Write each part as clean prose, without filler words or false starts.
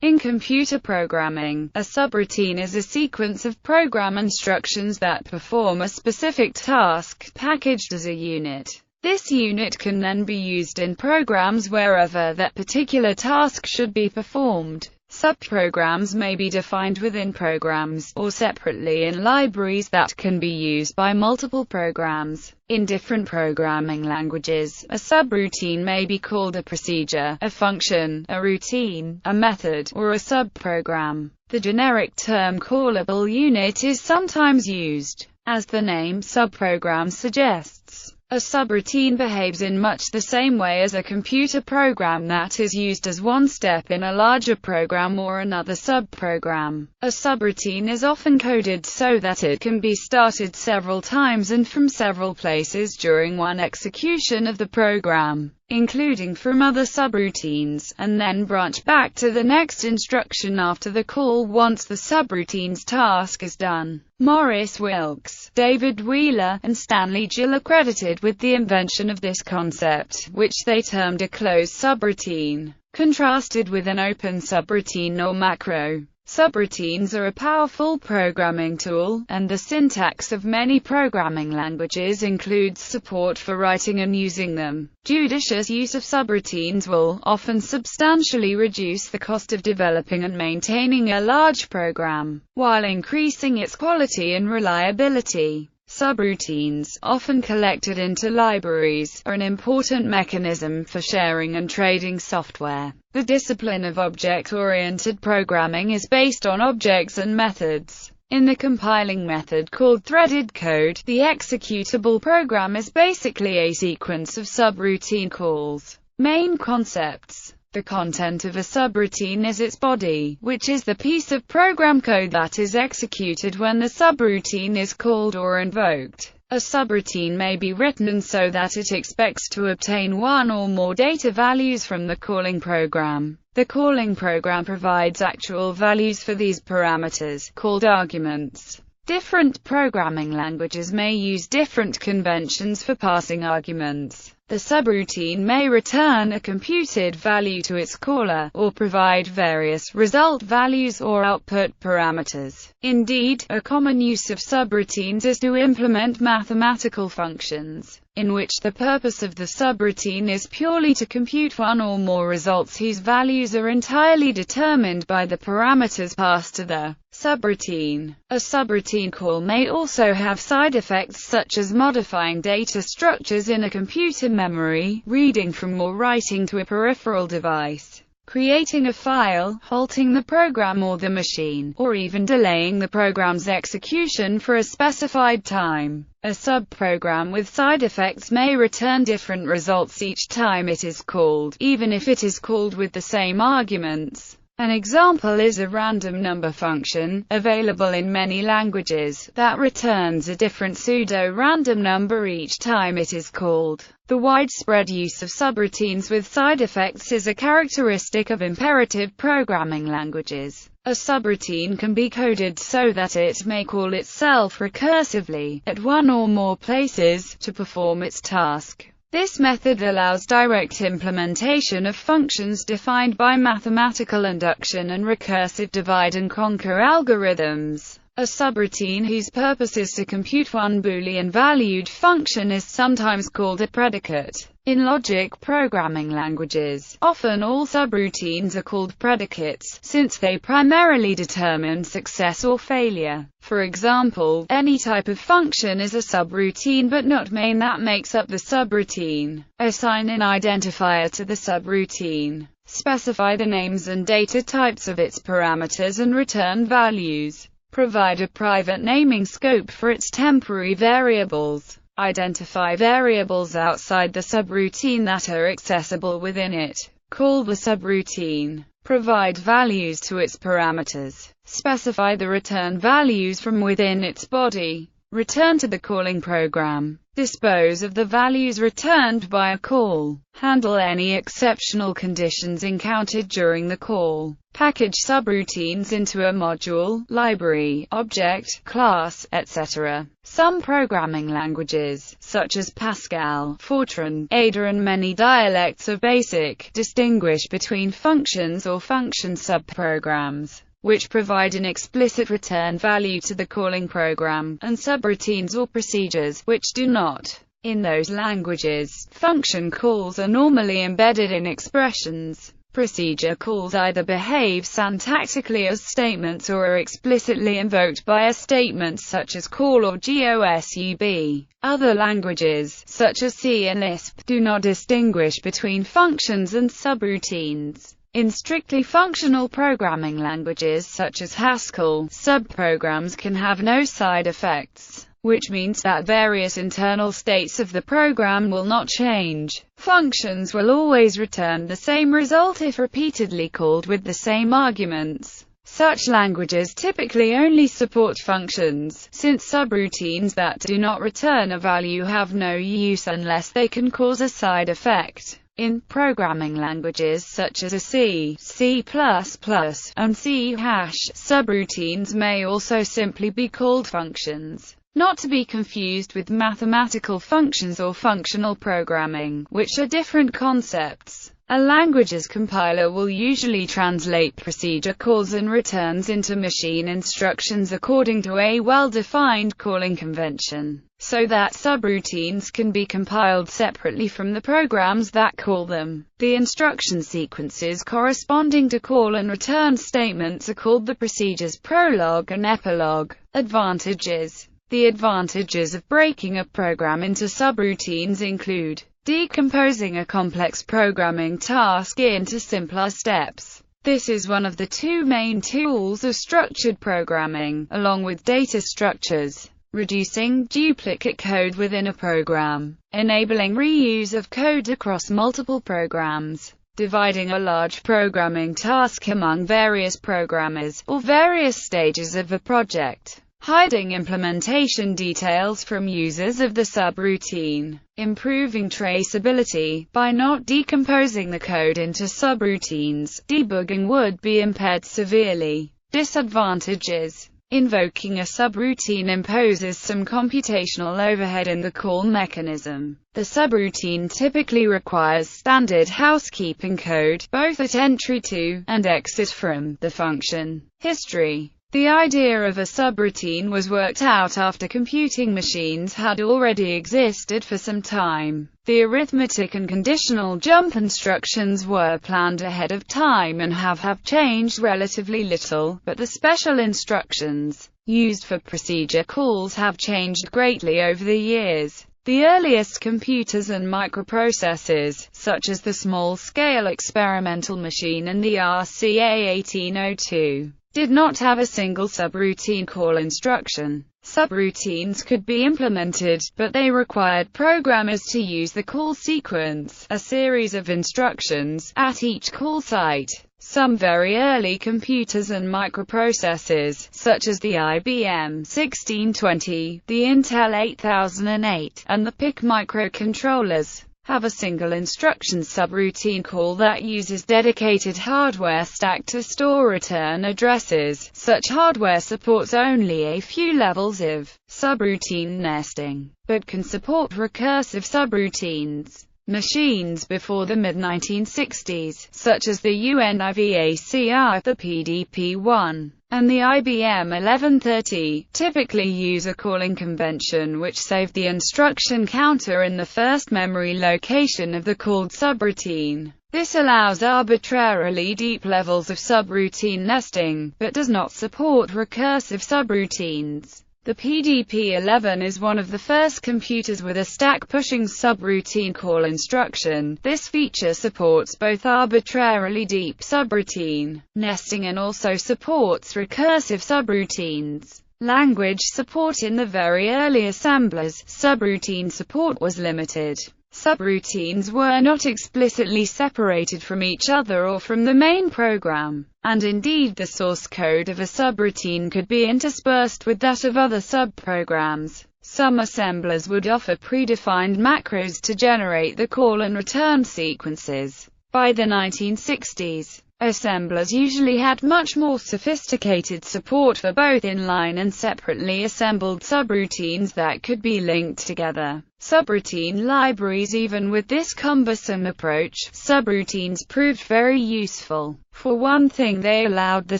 In computer programming, a subroutine is a sequence of program instructions that perform a specific task, packaged as a unit. This unit can then be used in programs wherever that particular task should be performed. Subprograms may be defined within programs, or separately in libraries that can be used by multiple programs. In different programming languages, a subroutine may be called a procedure, a function, a routine, a method, or a subprogram. The generic term callable unit is sometimes used. As the name subprogram suggests, a subroutine behaves in much the same way as a computer program that is used as one step in a larger program or another subprogram. A subroutine is often coded so that it can be started several times and from several places during one execution of the program, including from other subroutines, and then branch back to the next instruction after the call once the subroutine's task is done. Maurice Wilkes, David Wheeler, and Stanley Gill are credited with the invention of this concept, which they termed a closed subroutine, contrasted with an open subroutine or macro. Subroutines are a powerful programming tool, and the syntax of many programming languages includes support for writing and using them. Judicious use of subroutines will often substantially reduce the cost of developing and maintaining a large program, while increasing its quality and reliability. Subroutines, often collected into libraries, are an important mechanism for sharing and trading software. The discipline of object-oriented programming is based on objects and methods. In the compiling method called threaded code, the executable program is basically a sequence of subroutine calls. Main concepts. The content of a subroutine is its body, which is the piece of program code that is executed when the subroutine is called or invoked. A subroutine may be written so that it expects to obtain one or more data values from the calling program. The calling program provides actual values for these parameters, called arguments. Different programming languages may use different conventions for passing arguments. The subroutine may return a computed value to its caller, or provide various result values or output parameters. Indeed, a common use of subroutines is to implement mathematical functions, in which the purpose of the subroutine is purely to compute one or more results whose values are entirely determined by the parameters passed to the subroutine. A subroutine call may also have side effects such as modifying data structures in a computer memory, reading from or writing to a peripheral device, creating a file, halting the program or the machine, or even delaying the program's execution for a specified time. A subprogram with side effects may return different results each time it is called, even if it is called with the same arguments. An example is a random number function, available in many languages, that returns a different pseudo-random number each time it is called. The widespread use of subroutines with side effects is a characteristic of imperative programming languages. A subroutine can be coded so that it may call itself recursively, at one or more places, to perform its task. This method allows direct implementation of functions defined by mathematical induction and recursive divide-and-conquer algorithms. A subroutine whose purpose is to compute one Boolean-valued function is sometimes called a predicate. In logic programming languages, often all subroutines are called predicates, since they primarily determine success or failure. For example, any type of function is a subroutine but not main that makes up the subroutine. Assign an identifier to the subroutine. Specify the names and data types of its parameters and return values. Provide a private naming scope for its temporary variables. Identify variables outside the subroutine that are accessible within it. Call the subroutine. Provide values to its parameters. Specify the return values from within its body. return to the calling program, dispose of the values returned by a call, handle any exceptional conditions encountered during the call, package subroutines into a module, library, object, class, etc. Some programming languages, such as Pascal, Fortran, Ada and many dialects of BASIC, distinguish between functions or function subprograms, which provide an explicit return value to the calling program, and subroutines or procedures, which do not. In those languages, function calls are normally embedded in expressions. Procedure calls either behave syntactically as statements or are explicitly invoked by a statement such as call or GOSUB. Other languages, such as C and Lisp, do not distinguish between functions and subroutines. In strictly functional programming languages such as Haskell, subprograms can have no side effects, which means that various internal states of the program will not change. Functions will always return the same result if repeatedly called with the same arguments. Such languages typically only support functions, since subroutines that do not return a value have no use unless they can cause a side effect. In programming languages such as C, C++, and C#, subroutines may also simply be called functions, not to be confused with mathematical functions or functional programming, which are different concepts. A language's compiler will usually translate procedure calls and returns into machine instructions according to a well-defined calling convention, so that subroutines can be compiled separately from the programs that call them. The instruction sequences corresponding to call and return statements are called the procedure's prologue and epilogue. Advantages. The advantages of breaking a program into subroutines include decomposing a complex programming task into simpler steps. This is one of the two main tools of structured programming, along with data structures. Reducing duplicate code within a program, enabling reuse of code across multiple programs, dividing a large programming task among various programmers, or various stages of a project, hiding implementation details from users of the subroutine, improving traceability. By not decomposing the code into subroutines, debugging would be impaired severely. Disadvantages. Invoking a subroutine imposes some computational overhead in the call mechanism. The subroutine typically requires standard housekeeping code, both at entry to, and exit from, the function. History. The idea of a subroutine was worked out after computing machines had already existed for some time. The arithmetic and conditional jump instructions were planned ahead of time and have changed relatively little, but the special instructions used for procedure calls have changed greatly over the years. The earliest computers and microprocessors, such as the small-scale experimental machine and the RCA 1802, did not have a single subroutine call instruction. Subroutines could be implemented, but they required programmers to use the call sequence, a series of instructions, at each call site. Some very early computers and microprocessors, such as the IBM 1620, the Intel 8008, and the PIC microcontrollers, have a single instruction subroutine call that uses dedicated hardware stack to store return addresses. Such hardware supports only a few levels of subroutine nesting, but can support recursive subroutines. Machines before the mid-1960s, such as the UNIVACR, the PDP-1, and the IBM 1130, typically use a calling convention which saved the instruction counter in the first memory location of the called subroutine. This allows arbitrarily deep levels of subroutine nesting, but does not support recursive subroutines. The PDP-11 is one of the first computers with a stack-pushing subroutine call instruction. This feature supports both arbitrarily deep subroutine nesting and also supports recursive subroutines. Language support. In the very early assemblers, subroutine support was limited. Subroutines were not explicitly separated from each other or from the main program, and indeed the source code of a subroutine could be interspersed with that of other subprograms. Some assemblers would offer predefined macros to generate the call and return sequences. By the 1960s, assemblers usually had much more sophisticated support for both inline and separately assembled subroutines that could be linked together. Subroutine libraries. Even with this cumbersome approach, subroutines proved very useful. For one thing, they allowed the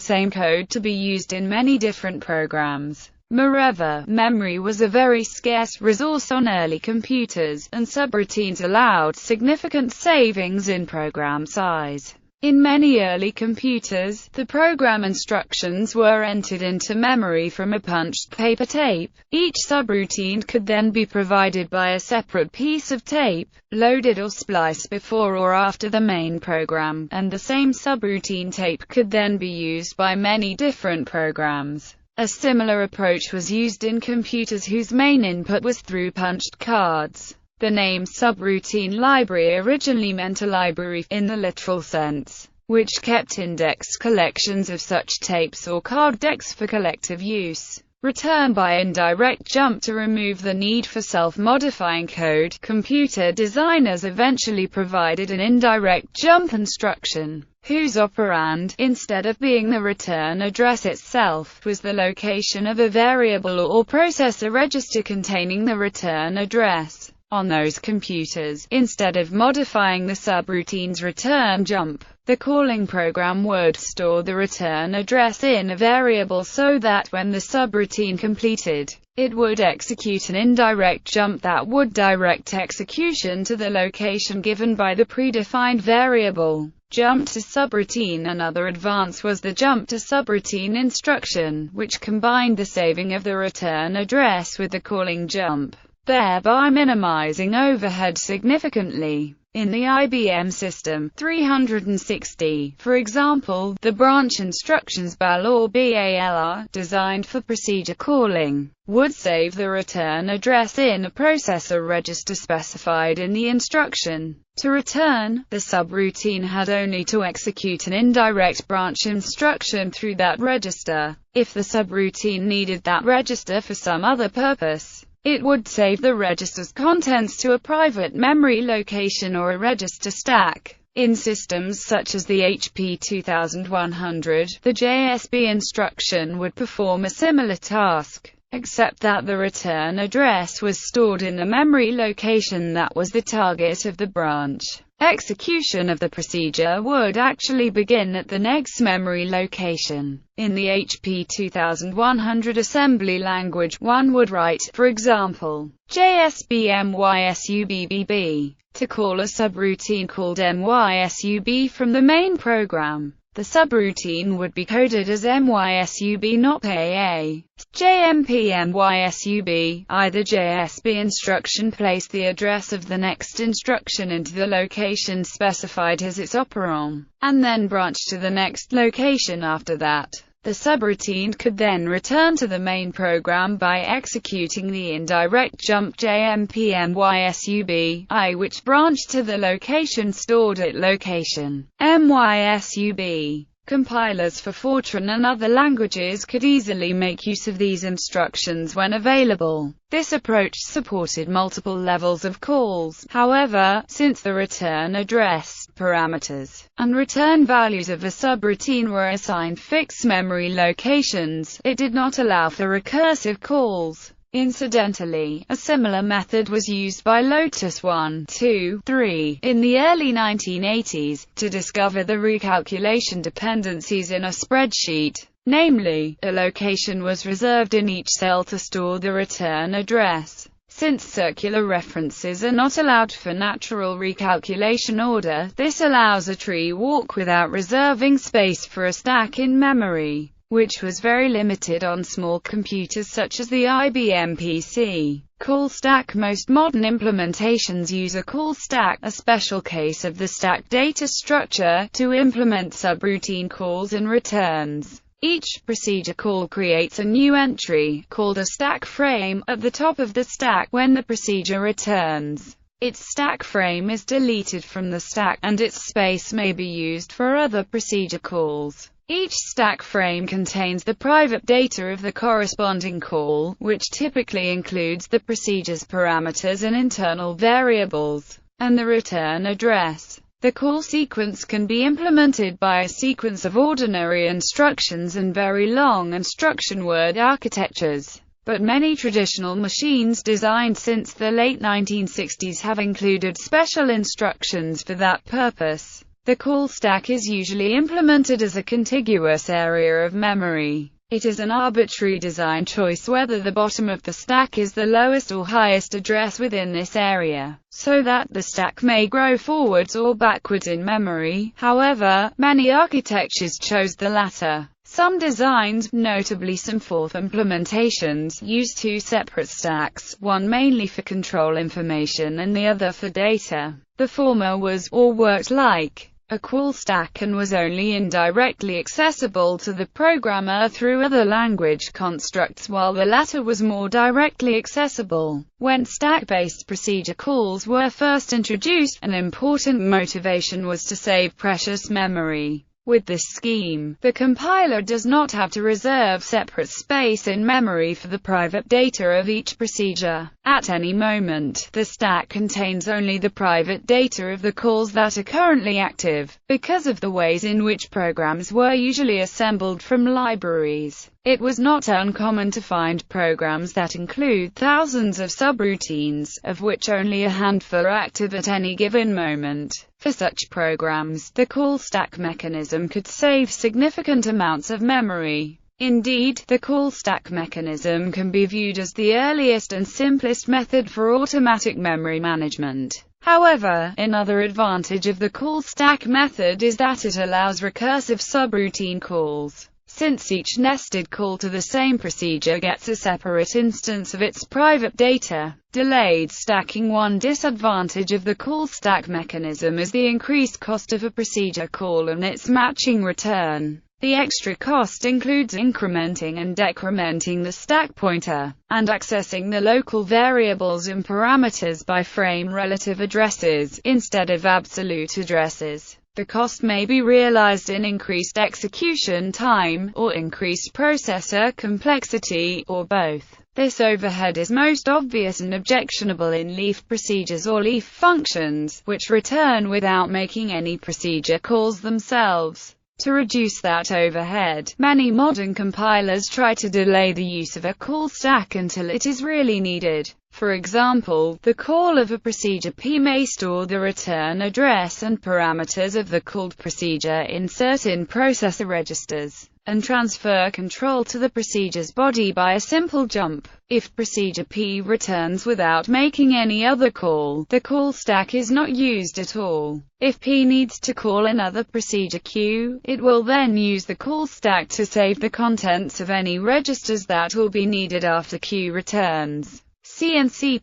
same code to be used in many different programs. Moreover, memory was a very scarce resource on early computers, and subroutines allowed significant savings in program size. In many early computers, the program instructions were entered into memory from a punched paper tape. Each subroutine could then be provided by a separate piece of tape, loaded or spliced before or after the main program, and the same subroutine tape could then be used by many different programs. A similar approach was used in computers whose main input was through punched cards. The name subroutine library originally meant a library, in the literal sense, which kept indexed collections of such tapes or card decks for collective use. Return by indirect jump. To remove the need for self-modifying code, computer designers eventually provided an indirect jump instruction, whose operand, instead of being the return address itself, was the location of a variable or processor register containing the return address. On those computers, instead of modifying the subroutine's return jump, the calling program would store the return address in a variable so that when the subroutine completed, it would execute an indirect jump that would direct execution to the location given by the predefined variable. Jump to subroutine. Another advance was the jump to subroutine instruction, which combined the saving of the return address with the calling jump, thereby minimizing overhead significantly. In the IBM System 360, for example, the branch instructions BAL or BALR, designed for procedure calling, would save the return address in a processor register specified in the instruction. To return, the subroutine had only to execute an indirect branch instruction through that register. If the subroutine needed that register for some other purpose, it would save the register's contents to a private memory location or a register stack. In systems such as the HP 2100, the JSB instruction would perform a similar task, except that the return address was stored in the memory location that was the target of the branch. Execution of the procedure would actually begin at the next memory location. In the HP 2100 assembly language, one would write, for example, JSB MYSUBBB, to call a subroutine called MYSUB from the main program. The subroutine would be coded as MYSUB not AA. JMP MYSUB. Either JSB instruction placed the address of the next instruction into the location specified as its operand, and then branched to the next location after that. The subroutine could then return to the main program by executing the indirect jump JMP MYSUB, which branched to the location stored at location MYSUB. Compilers for Fortran and other languages could easily make use of these instructions when available. This approach supported multiple levels of calls. However, since the return address, parameters, and return values of a subroutine were assigned fixed memory locations, it did not allow for recursive calls. Incidentally, a similar method was used by Lotus 1, 2, 3 in the early 1980s, to discover the recalculation dependencies in a spreadsheet. Namely, a location was reserved in each cell to store the return address. Since circular references are not allowed for natural recalculation order, this allows a tree walk without reserving space for a stack in memory, which was very limited on small computers such as the IBM PC. Call stack. Most modern implementations use a call stack, a special case of the stack data structure, to implement subroutine calls and returns. Each procedure call creates a new entry, called a stack frame, at the top of the stack when the procedure returns. its stack frame is deleted from the stack, and its space may be used for other procedure calls. Each stack frame contains the private data of the corresponding call, which typically includes the procedure's parameters and internal variables, and the return address. The call sequence can be implemented by a sequence of ordinary instructions and very long instruction word architectures. But many traditional machines designed since the late 1960s have included special instructions for that purpose. The call stack is usually implemented as a contiguous area of memory. It is an arbitrary design choice whether the bottom of the stack is the lowest or highest address within this area, so that the stack may grow forwards or backwards in memory. However, many architectures chose the latter. Some designs, notably some fourth implementations, use two separate stacks, one mainly for control information and the other for data. The former was, or worked like, a call stack and was only indirectly accessible to the programmer through other language constructs, while the latter was more directly accessible. When stack-based procedure calls were first introduced, an important motivation was to save precious memory. With this scheme, the compiler does not have to reserve separate space in memory for the private data of each procedure. At any moment, the stack contains only the private data of the calls that are currently active. Because of the ways in which programs were usually assembled from libraries, it was not uncommon to find programs that include thousands of subroutines, of which only a handful are active at any given moment. For such programs, the call stack mechanism could save significant amounts of memory. Indeed, the call stack mechanism can be viewed as the earliest and simplest method for automatic memory management. However, another advantage of the call stack method is that it allows recursive subroutine calls. Since each nested call to the same procedure gets a separate instance of its private data, delayed stacking. One disadvantage of the call stack mechanism is the increased cost of a procedure call and its matching return. The extra cost includes incrementing and decrementing the stack pointer, and accessing the local variables and parameters by frame relative addresses, instead of absolute addresses. The cost may be realized in increased execution time, or increased processor complexity, or both. This overhead is most obvious and objectionable in leaf procedures or leaf functions, which return without making any procedure calls themselves. To reduce that overhead, many modern compilers try to delay the use of a call stack until it is really needed. For example, the call of a procedure P may store the return address and parameters of the called procedure in certain processor registers, and transfer control to the procedure's body by a simple jump. If procedure P returns without making any other call, the call stack is not used at all. If P needs to call another procedure Q, it will then use the call stack to save the contents of any registers that will be needed after Q returns. C and C++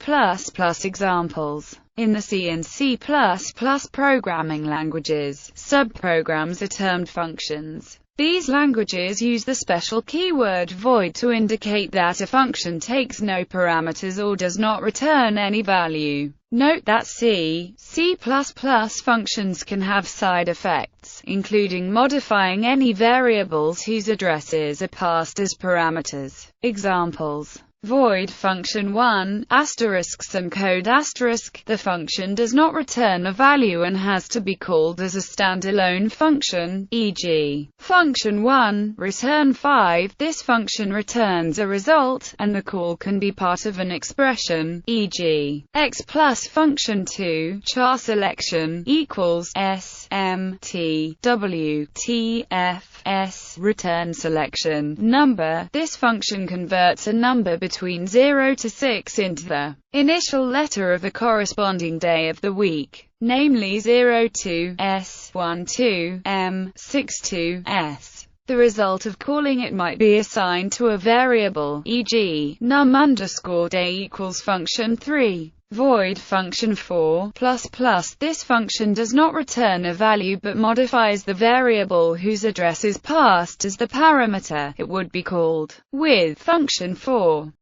examples. In the C and C++ programming languages, subprograms are termed functions. These languages use the special keyword void to indicate that a function takes no parameters or does not return any value. Note that C functions can have side effects, including modifying any variables whose addresses are passed as parameters. Examples: void function 1, some code *. The function does not return a value and has to be called as a standalone function, e.g., function 1, return 5. This function returns a result, and the call can be part of an expression, e.g., x plus function 2, char selection, equals s, m, t, w, t, f, s, return selection, number. This function converts a number between 0 to 6 into the initial letter of the corresponding day of the week, namely 02, s, 12, m, 62, s. The result of calling it might be assigned to a variable, e.g., num_day equals function 3. Void function 4, This function does not return a value but modifies the variable whose address is passed as the parameter. It would be called with function 4.